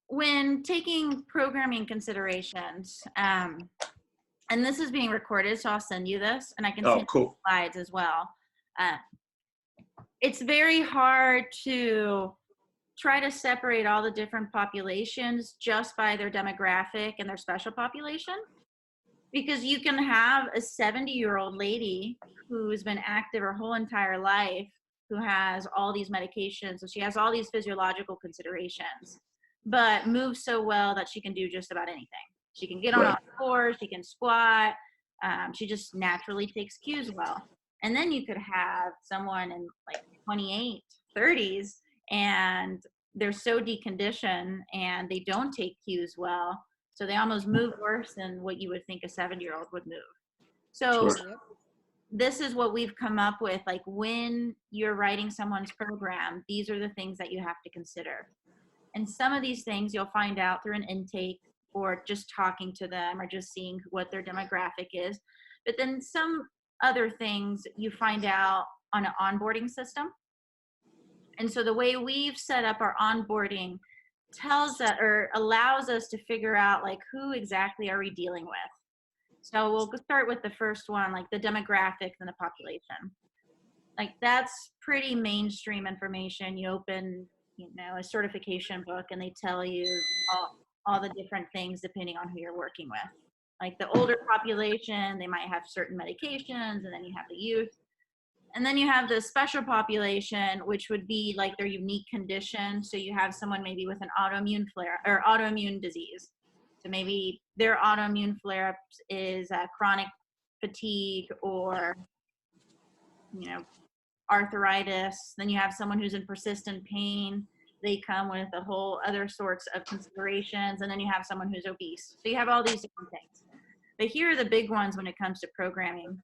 when taking programming considerations, and this is being recorded, so I'll send you this, and I can Oh, send you cool. slides as well. Uh, it's very hard to try to separate all the different populations just by their demographic and their special population, because you can have a 70-year-old lady who's been active her whole entire life, who has all these medications, so she has all these physiological considerations, but moves so well that she can do just about anything. She can get on all Right. fours, she can squat, she just naturally takes cues well. And then you could have someone in like 28, 30s, and they're so deconditioned and they don't take cues well, so they almost move worse than what you would think a 70-year-old would move. So Sure. Yep. this is what we've come up with. Like when you're writing someone's program, these are the things that you have to consider. And some of these things you'll find out through an intake or just talking to them or just seeing what their demographic is. But then some other things you find out on an onboarding system. And so the way we've set up our onboarding tells that or allows us to figure out like who exactly are we dealing with. So we'll start with the first one, like the demographics and the population. Like that's pretty mainstream information. You open, a certification book and they tell you all the different things depending on who you're working with. Like the older population, they might have certain medications, and then you have the youth. And then you have the special population, which would be like their unique condition. So you have someone maybe with an autoimmune flare or autoimmune disease. So maybe their autoimmune flare-ups is chronic fatigue or, arthritis. Then you have someone who's in persistent pain. They come with a whole other sorts of considerations. And then you have someone who's obese. So you have all these different things. But here are the big ones when it comes to programming.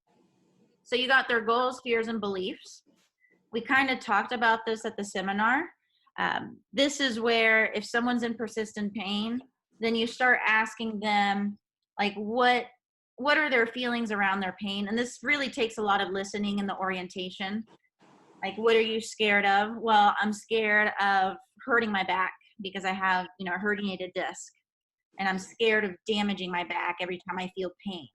So you got their goals, fears, and beliefs. We kind of talked about this at the seminar. This is where if someone's in persistent pain, then you start asking them, like, what are their feelings around their pain? And this really takes a lot of listening in the orientation. Like, what are you scared of? Well, I'm scared of hurting my back because I have, a herniated disc. And I'm scared of damaging my back every time I feel pain.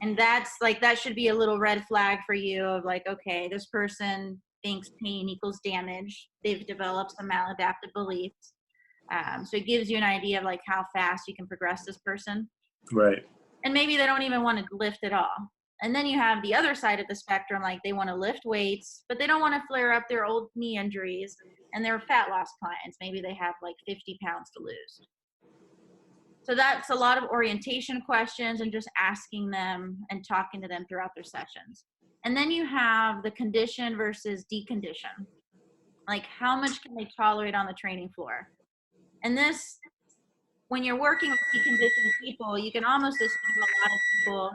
And that's like, that should be a little red flag for you of like, okay, this person thinks pain equals damage. They've developed some maladaptive beliefs. So it gives you an idea of like how fast you can progress this person. Right. And maybe they don't even want to lift at all. And then you have the other side of the spectrum, like they want to lift weights, but they don't want to flare up their old knee injuries, and they're fat loss clients. Maybe they have like 50 pounds to lose. So that's a lot of orientation questions and just asking them and talking to them throughout their sessions. And then you have the condition versus decondition. Like how much can they tolerate on the training floor? And this, when you're working with deconditioned people, you can almost assume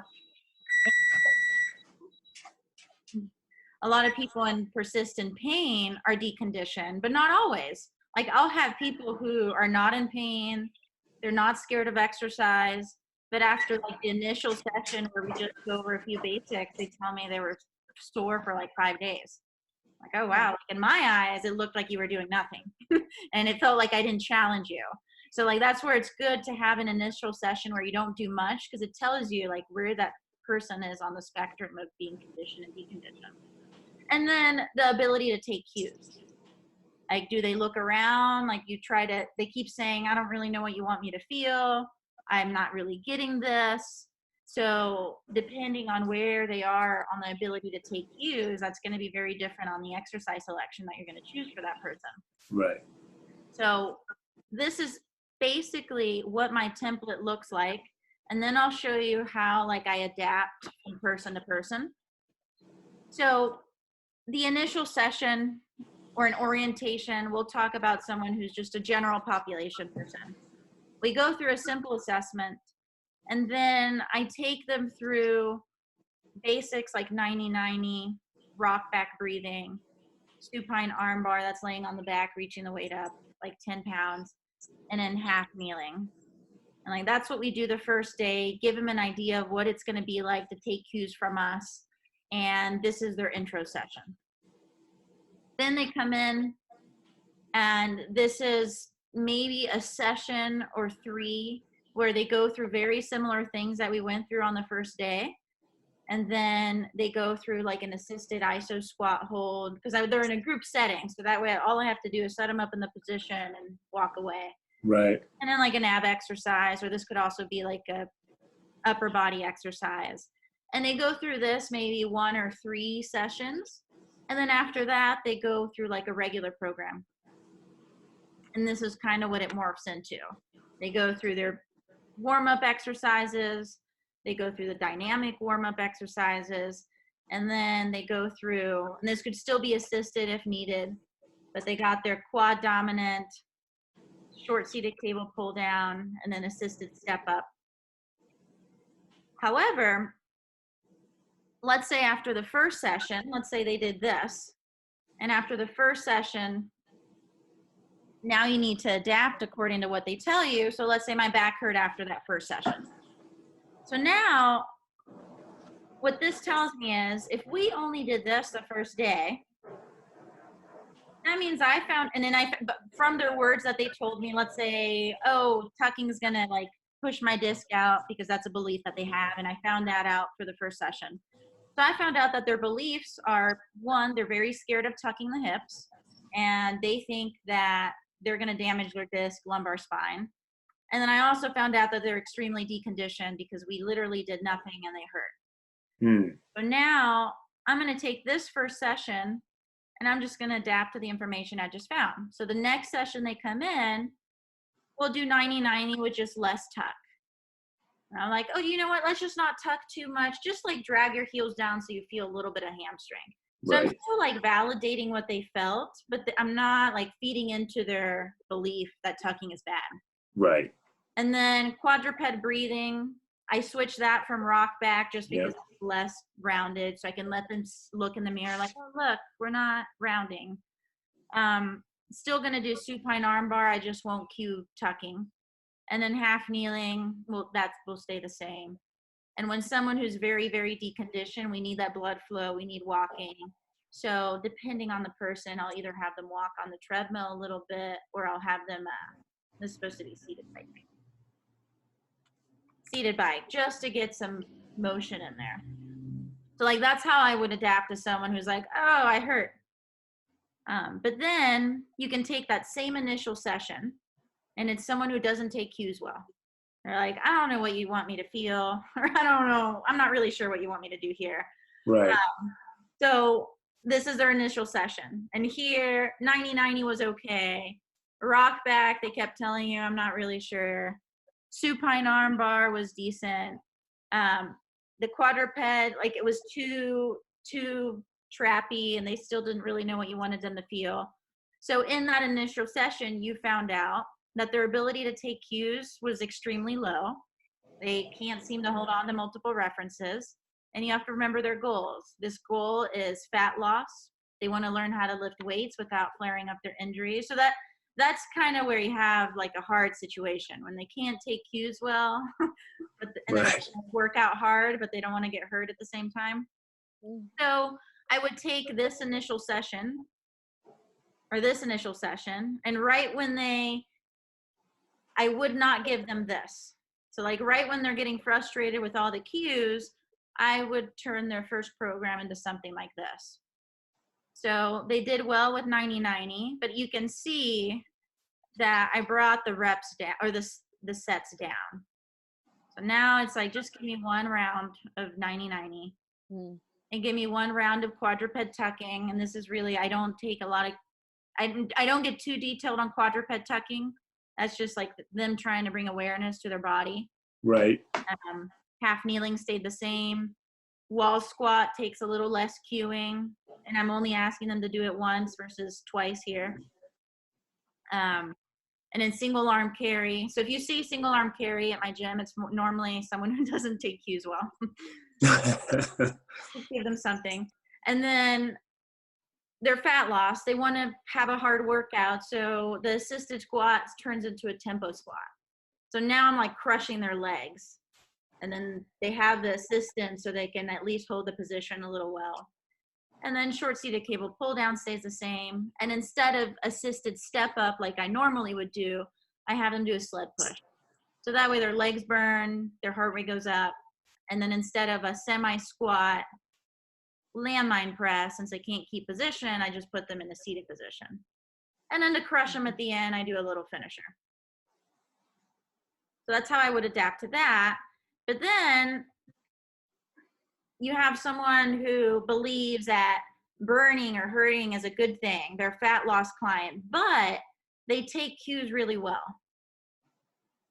a lot of people in persistent pain are deconditioned, but not always. Like I'll have people who are not in pain, they're not scared of exercise, but after like the initial session where we just go over a few basics, they tell me they were sore for like 5 days. Like, oh wow, like in my eyes, it looked like you were doing nothing. And it felt like I didn't challenge you. So like that's where it's good to have an initial session where you don't do much, because it tells you like where that person is on the spectrum of being conditioned and deconditioned. And then the ability to take cues. Like, do they look around? Like they keep saying, I don't really know what you want me to feel. I'm not really getting this. So depending on where they are on the ability to take cues, that's going to be very different on the exercise selection that you're going to choose for that person. Right. So this is basically what my template looks like. And then I'll show you how like I adapt from person to person. So the initial session or an orientation, we'll talk about someone who's just a general population person. We go through a simple assessment, and then I take them through basics like 90-90, rock back breathing, supine arm bar that's laying on the back, reaching the weight up, like 10 pounds, and then half kneeling. And like that's what we do the first day, give them an idea of what it's going to be like to take cues from us. And this is their intro session. Then they come in, and this is maybe a session or 3 where they go through very similar things that we went through on the first day. And then they go through like an assisted iso squat hold, because they're in a group setting. So that way all I have to do is set them up in the position and walk away. Right. And then like an ab exercise, or this could also be like a upper body exercise. And they go through this maybe 1 or 3 sessions. And then after that, they go through like a regular program. And this is kind of what it morphs into. They go through their warm-up exercises, they go through the dynamic warm-up exercises, and then they go through, and this could still be assisted if needed, but they got their quad dominant, short seated cable pull down, and then assisted step up. However, let's say after the first session, let's say they did this, and after the first session, now you need to adapt according to what they tell you. So let's say my back hurt after that first session. So now what this tells me is if we only did this the first day, that means I found, and then from their words that they told me, let's say, oh, tucking is going to like push my disc out, because that's a belief that they have. And I found that out for the first session. So I found out that their beliefs are, 1, they're very scared of tucking the hips, and they think that they're going to damage their disc, lumbar spine. And then I also found out that they're extremely deconditioned because we literally did nothing and they hurt. So now I'm going to take this first session and I'm just going to adapt to the information I just found. So the next session they come in, we'll do 90-90 with just less tuck. And I'm like, oh, you know what? Let's just not tuck too much. Just like drag your heels down so you feel a little bit of hamstring. So I'm still like validating what they felt, but I'm not like feeding into their belief that tucking is bad. Right. And then quadruped breathing, I switch that from rock back just because it's less rounded, so I can let them look in the mirror like, oh, look, we're not rounding. Still going to do supine arm bar. I just won't cue tucking. And then half kneeling, that will stay the same. And when someone who's very, very deconditioned, we need that blood flow, we need walking. So depending on the person, I'll either have them walk on the treadmill a little bit, or I'll have them, this is supposed to be seated bike. Seated bike, just to get some motion in there. So like, that's how I would adapt to someone who's like, oh, I hurt. But then you can take that same initial session, and it's someone who doesn't take cues well. They're like, I don't know what you want me to feel, or I don't know, I'm not really sure what you want me to do here. Right. So this is their initial session. And here, 90-90 was okay. Rock back, they kept telling you, I'm not really sure. Supine arm bar was decent. The quadruped, like it was too trappy, and they still didn't really know what you wanted them to feel. So in that initial session, you found out that their ability to take cues was extremely low. They can't seem to hold on to multiple references. And you have to remember their goals. This goal is fat loss. They want to learn how to lift weights without flaring up their injuries. So that's kind of where you have like a hard situation when they can't take cues well, and they work out hard, but they don't want to get hurt at the same time. So I would take this initial session, and right when I would not give them this. So like right when they're getting frustrated with all the cues, I would turn their first program into something like this. So they did well with 90-90, but you can see that I brought the reps down, or the sets down. So now it's like, just give me 1 round of 90-90 and give me 1 round of quadruped tucking. And this is really, I don't take a lot of, I don't get too detailed on quadruped tucking. That's just like them trying to bring awareness to their body. Right. Half kneeling stayed the same. Wall squat takes a little less cueing, and I'm only asking them to do it once versus twice here. And then single arm carry. So if you see single arm carry at my gym, it's normally someone who doesn't take cues well. Give them something. And then their fat loss, they want to have a hard workout. So the assisted squat turns into a tempo squat. So now I'm like crushing their legs. And then they have the assistant so they can at least hold the position a little well. And then short seated cable pull down stays the same. And instead of assisted step up like I normally would do, I have them do a sled push. So that way their legs burn, their heart rate goes up. And then instead of a semi squat landmine press, since they can't keep position, I just put them in a seated position. And then to crush them at the end, I do a little finisher. So that's how I would adapt to that. But then you have someone who believes that burning or hurting is a good thing. They're a fat loss client, but they take cues really well.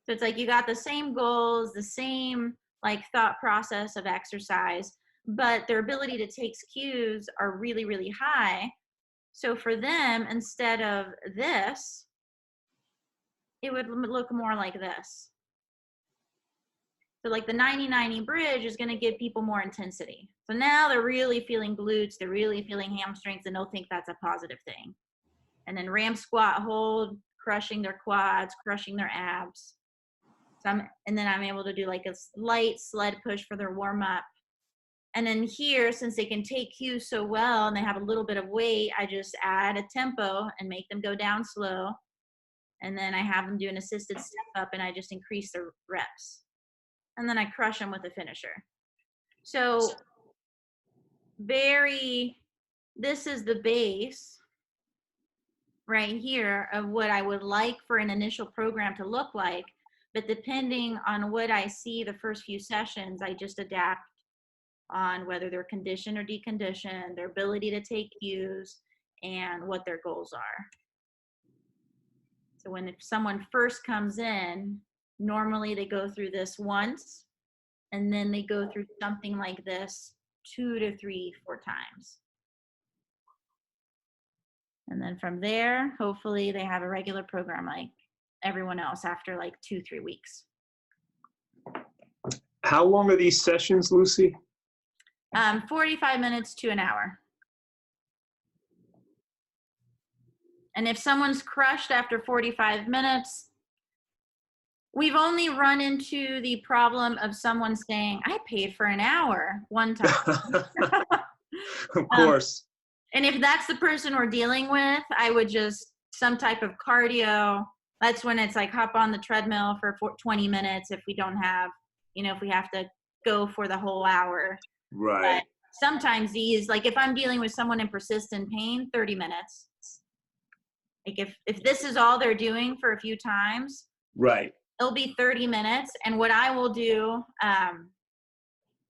So it's like you got the same goals, the same like thought process of exercise, but their ability to take cues are really, really high. So for them, instead of this, it would look more like this. So like the 90-90 bridge is going to give people more intensity. So now they're really feeling glutes, they're really feeling hamstrings, and they'll think that's a positive thing. And then ram squat hold, crushing their quads, crushing their abs. And then I'm able to do like a light sled push for their warm up. And then here, since they can take cues so well and they have a little bit of weight, I just add a tempo and make them go down slow. And then I have them do an assisted step up and I just increase their reps. And then I crush them with a finisher. So this is the base right here of what I would like for an initial program to look like. But depending on what I see the first few sessions, I just adapt on whether they're conditioned or deconditioned, their ability to take cues, and what their goals are. So if someone first comes in, normally they go through this once, and then they go through something like this 2 to 3, 4 times. And then from there, hopefully they have a regular program like everyone else after like 2-3 weeks. How long are these sessions, Lucy? 45 minutes to an hour. And if someone's crushed after 45 minutes, we've only run into the problem of someone saying, I paid for an hour one time. Of course. And if that's the person we're dealing with, I would just some type of cardio. That's when it's like hop on the treadmill for 20 minutes if we don't have, if we have to go for the whole hour. Right. But sometimes these, like if I'm dealing with someone in persistent pain, 30 minutes. Like if this is all they're doing for a few times, right, it'll be 30 minutes. And what I will do,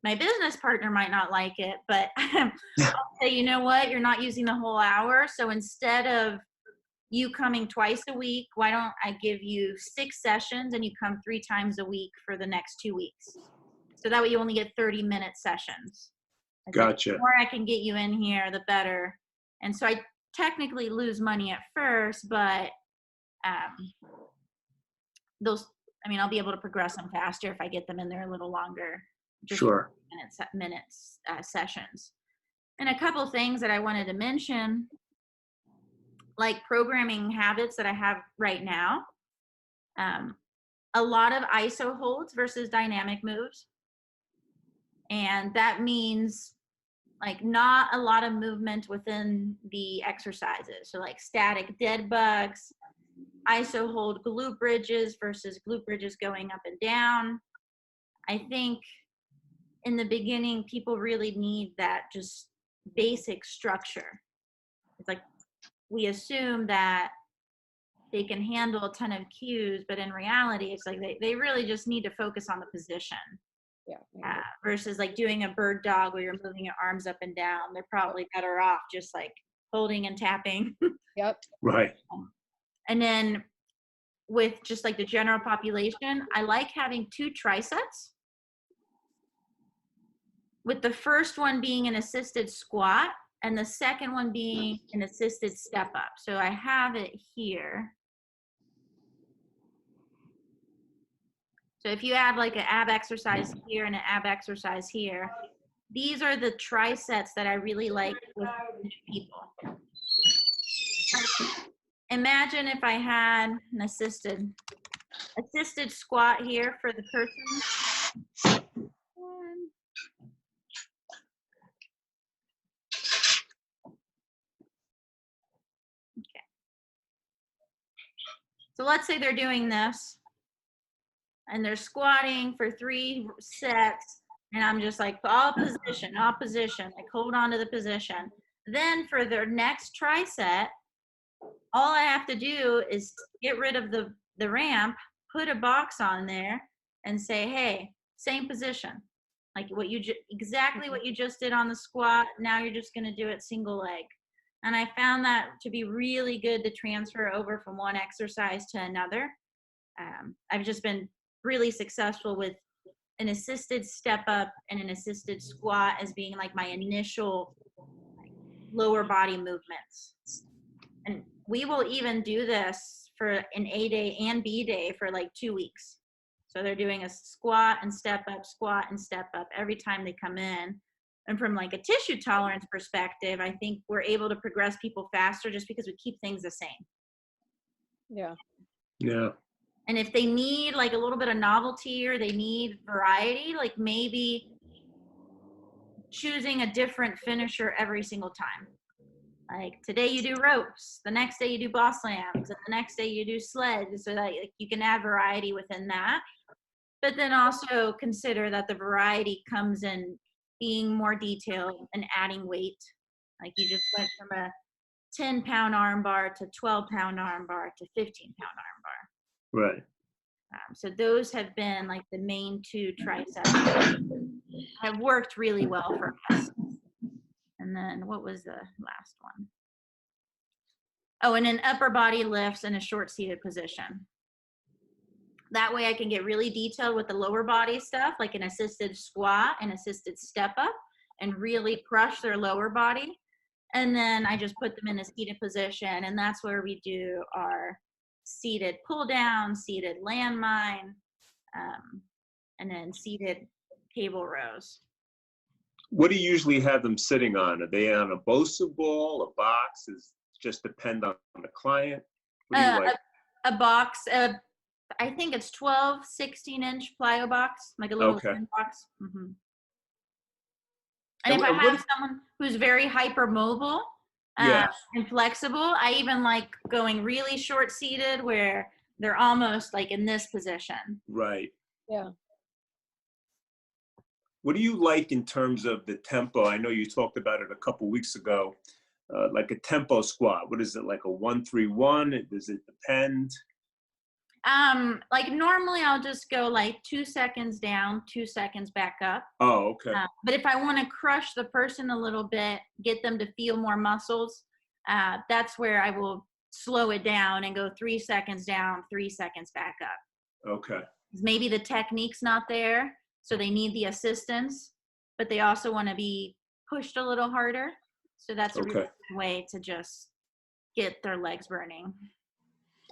my business partner might not like it, but I'll say, you know what, you're not using the whole hour. So instead of you coming twice a week, why don't I give you 6 sessions and you come 3 times a week for the next 2 weeks? So that way you only get 30-minute sessions. Gotcha. The more I can get you in here, the better. And so I technically lose money at first, but I'll be able to progress them faster if I get them in there a little longer. Just sure. Minutes sessions. And a couple things that I wanted to mention, like programming habits that I have right now. A lot of iso holds versus dynamic moves. And that means like not a lot of movement within the exercises. So like static dead bugs, iso hold glute bridges versus glute bridges going up and down. I think in the beginning, people really need that just basic structure. It's like we assume that they can handle a ton of cues, but in reality, it's like they really just need to focus on the position. Yeah. Versus like doing a bird dog where you're moving your arms up and down. They're probably better off just like holding and tapping. Yep. Right. And then with just like the general population, I like having 2 trisets. With the first one being an assisted squat and the second one being an assisted step up. So I have it here. So if you add like an ab exercise here and an ab exercise here, these are the trisets that I really like with people. Imagine if I had an assisted squat here for the person. Okay. So let's say they're doing this and they're squatting for 3 sets, and I'm just like, all position, like hold on to the position. Then for their next tri-set, all I have to do is get rid of the ramp, put a box on there, and say, hey, same position. Like exactly what you just did on the squat. Now you're just going to do it single leg. And I found that to be really good to transfer over from one exercise to another. I've just been really successful with an assisted step up and an assisted squat as being like my initial lower body movements. And we will even do this for an A day and B day for like 2 weeks. So they're doing a squat and step up every time they come in. And from like a tissue tolerance perspective, I think we're able to progress people faster just because we keep things the same. Yeah. Yeah. And if they need like a little bit of novelty or they need variety, like maybe choosing a different finisher every single time. Like today you do ropes, the next day you do boss slams, and the next day you do sleds, so that like, you can add variety within that. But then also consider that the variety comes in being more detailed and adding weight. Like you just went from a 10-pound arm bar to 12-pound arm bar to 15-pound arm bar. Right. So those have been like the main 2 triceps have worked really well for us. And then what was the last one? Oh, and an upper body lifts in a short seated position. That way I can get really detailed with the lower body stuff, like an assisted squat and assisted step up, and really crush their lower body. And then I just put them in a seated position, and that's where we do our seated pull down, seated landmine, and then seated cable rows. What do you usually have them sitting on? Are they on a BOSU ball, a box? Is just depend on the client? What do you like? A box, I think it's 12, 16-inch plyo box, like a little thin box. Mm-hmm. And if I have someone who's very hypermobile and flexible, I even like going really short-seated where they're almost like in this position. Right. Yeah. What do you like in terms of the tempo? I know you talked about it a couple weeks ago, like a tempo squat. What is it, like a 1-3-1? Does it depend? Like normally I'll just go like 2 seconds down, 2 seconds back up. Oh, okay. But if I want to crush the person a little bit, get them to feel more muscles, that's where I will slow it down and go 3 seconds down, 3 seconds back up. Okay. Maybe the technique's not there, so they need the assistance, but they also want to be pushed a little harder. So that's a really good way to just get their legs burning.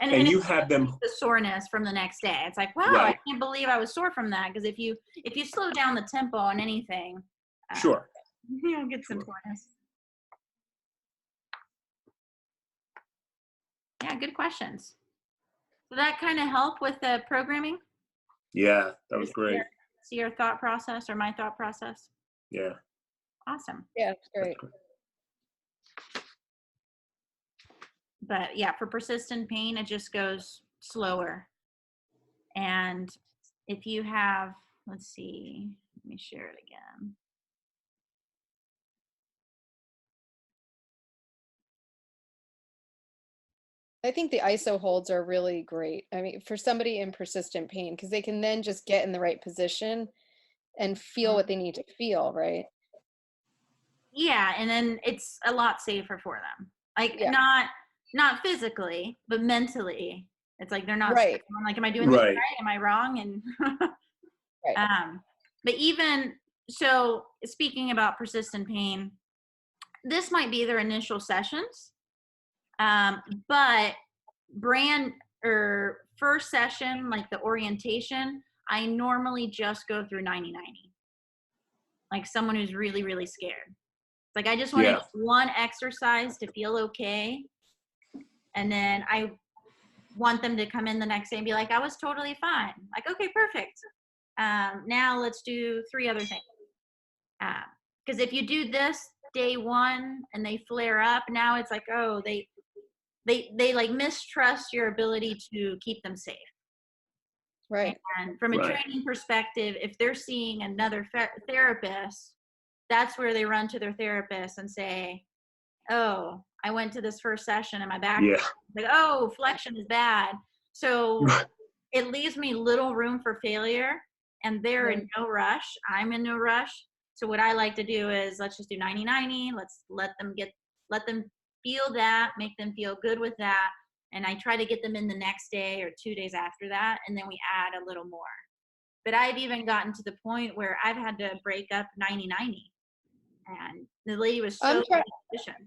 And you have them the soreness from the next day. It's like, wow, I can't believe I was sore from that. Because if you slow down the tempo on anything, you'll get some soreness. Yeah, good questions. Did that kind of help with the programming? Yeah, that was great. See your thought process or my thought process? Yeah. Awesome. Yeah, it's great. But yeah, for persistent pain, it just goes slower. And if you have, let's see, let me share it again. I think the ISO holds are really great. I mean, for somebody in persistent pain, because they can then just get in the right position and feel what they need to feel, right? Yeah, and then it's a lot safer for them. Like not physically, but mentally. It's like they're not right. I'm like, am I doing this right? Am I wrong? And but even so, speaking about persistent pain, this might be their initial sessions. But first session, like the orientation, I normally just go through 90-90. Like someone who's really, really scared. It's like I just wanted one exercise to feel okay. And then I want them to come in the next day and be like, I was totally fine. Like, okay, perfect. Now let's do 3 other things. Because if you do this day 1 and they flare up, now it's like, oh, they like mistrust your ability to keep them safe. Right. And from a Right. training perspective, if they're seeing another therapist, that's where they run to their therapist and say, oh, I went to this first session and my back, Yeah. like, oh, flexion is bad. So it leaves me little room for failure, and they're in no rush. I'm in no rush. So what I like to do is let's just do 90-90. Let's let them feel that, make them feel good with that. And I try to get them in the next day or 2 days after that. And then we add a little more. But I've even gotten to the point where I've had to break up 90-90. And the lady was so efficient.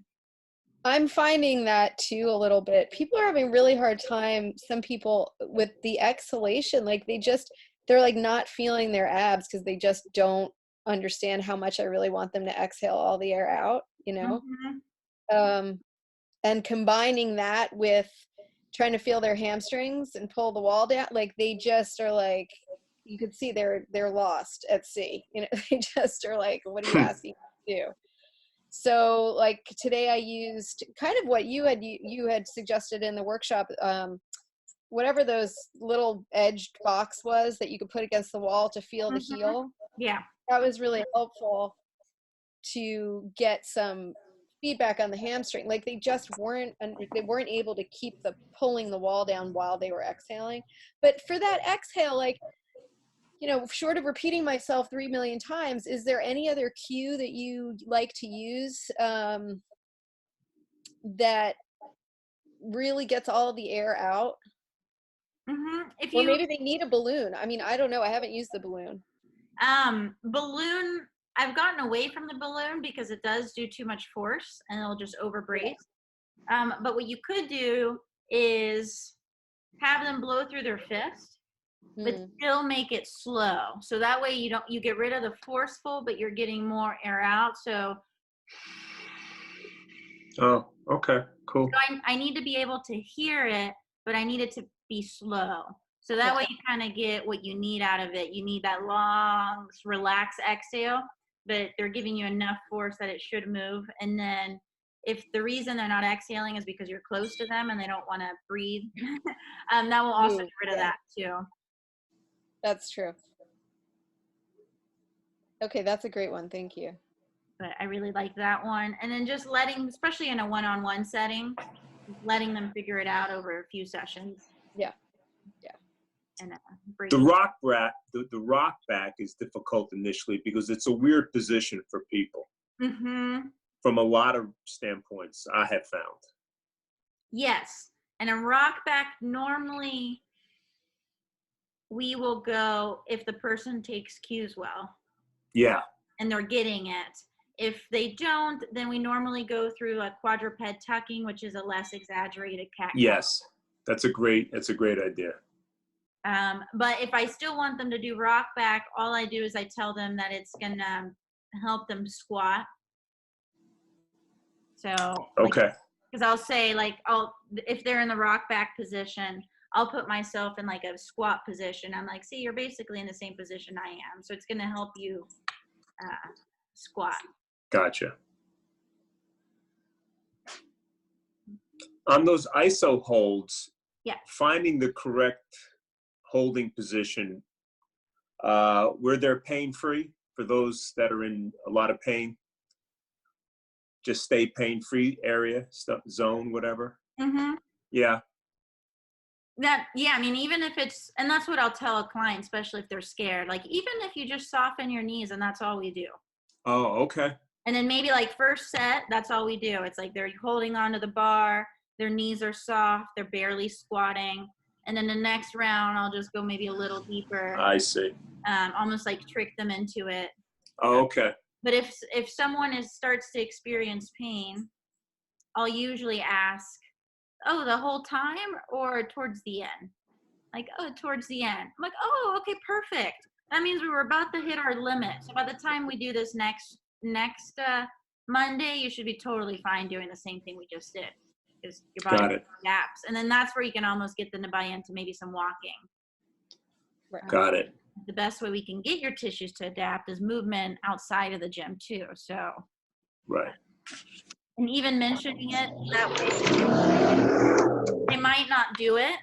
I'm finding that too a little bit. People are having really hard time, some people, with the exhalation. Like they're like not feeling their abs because they just don't understand how much I really want them to exhale all the air out, you know? Mm-hmm. And combining that with trying to feel their hamstrings and pull the wall down, like they just are like, you could see they're lost at sea. You know, they just are like, what are you asking me to do? So like today I used kind of what you had suggested in the workshop, whatever those little edged box was that you could put against the wall to feel the heel. Yeah. That was really helpful to get some feedback on the hamstring. Like they just weren't able to keep pulling the wall down while they were exhaling. But for that exhale, like, you know, short of repeating myself 3 million times, is there any other cue that you like to use that really gets all the air out? Mm-hmm. Or maybe they need a balloon. I mean, I don't know. I haven't used the balloon. Balloon, I've gotten away from the balloon because it does do too much force and it'll just overbrace. But what you could do is have them blow through their fist, but still make it slow. So that way you get rid of the forceful, but you're getting more air out. So Oh, okay, cool. so I need to be able to hear it, but I need it to be slow. So that way you kind of get what you need out of it. You need that long, relaxed exhale, but they're giving you enough force that it should move. And then if the reason they're not exhaling is because you're close to them and they don't want to breathe, that will also get rid of that too. That's true. Okay, that's a great one. Thank you. But I really like that one. And then just letting, especially in a one-on-one setting, letting them figure it out over a few sessions. Yeah. And The rock back is difficult initially because it's a weird position for people. Mm-hmm. From a lot of standpoints, I have found. Yes. And a rock back, normally we will go if the person takes cues well. Yeah. And they're getting it. If they don't, then we normally go through a quadruped tucking, which is a less exaggerated cat. Yes. That's a great idea. But if I still want them to do rock back, all I do is I tell them that it's going to help them squat. So, okay. Because I'll say, like, if they're in the rock back position, I'll put myself in like a squat position. I'm like, see, you're basically in the same position I am. So it's going to help you squat. Gotcha. On those ISO holds, finding the correct holding position, where they're pain-free for those that are in a lot of pain, just stay pain-free area, zone, whatever. Mm-hmm. Yeah. I mean, even if it's, and that's what I'll tell a client, especially if they're scared, like even if you just soften your knees and that's all we do. Oh, okay. And then maybe like first set, that's all we do. It's like they're holding onto the bar, their knees are soft, they're barely squatting. And then the next round, I'll just go maybe a little deeper. I see. Almost like trick them into it. Oh, okay. But if someone starts to experience pain, I'll usually ask, oh, the whole time or towards the end? Like, oh, towards the end. I'm like, oh, okay, perfect. That means we were about to hit our limit. So by the time we do this next Monday, you should be totally fine doing the same thing we just did. Because your body adapts. And then that's where you can almost get them to buy into maybe some walking. Right. Got it. The best way we can get your tissues to adapt is movement outside of the gym too. So. Right. And even mentioning it that way, not do it,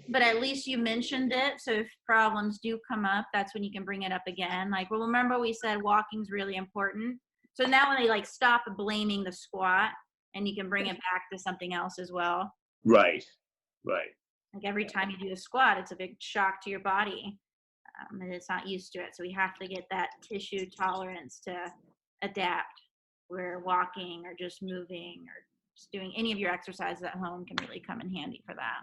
but at least you mentioned it. So if problems do come up, that's when you can bring it up again. Like, well, remember we said walking's really important. So now when they like stop blaming the squat, and you can bring it back to something else as well. Right. Like every time you do a squat, it's a big shock to your body, and it's not used to it. So we have to get that tissue tolerance to adapt, where walking or just moving or just doing any of your exercises at home can really come in handy for that.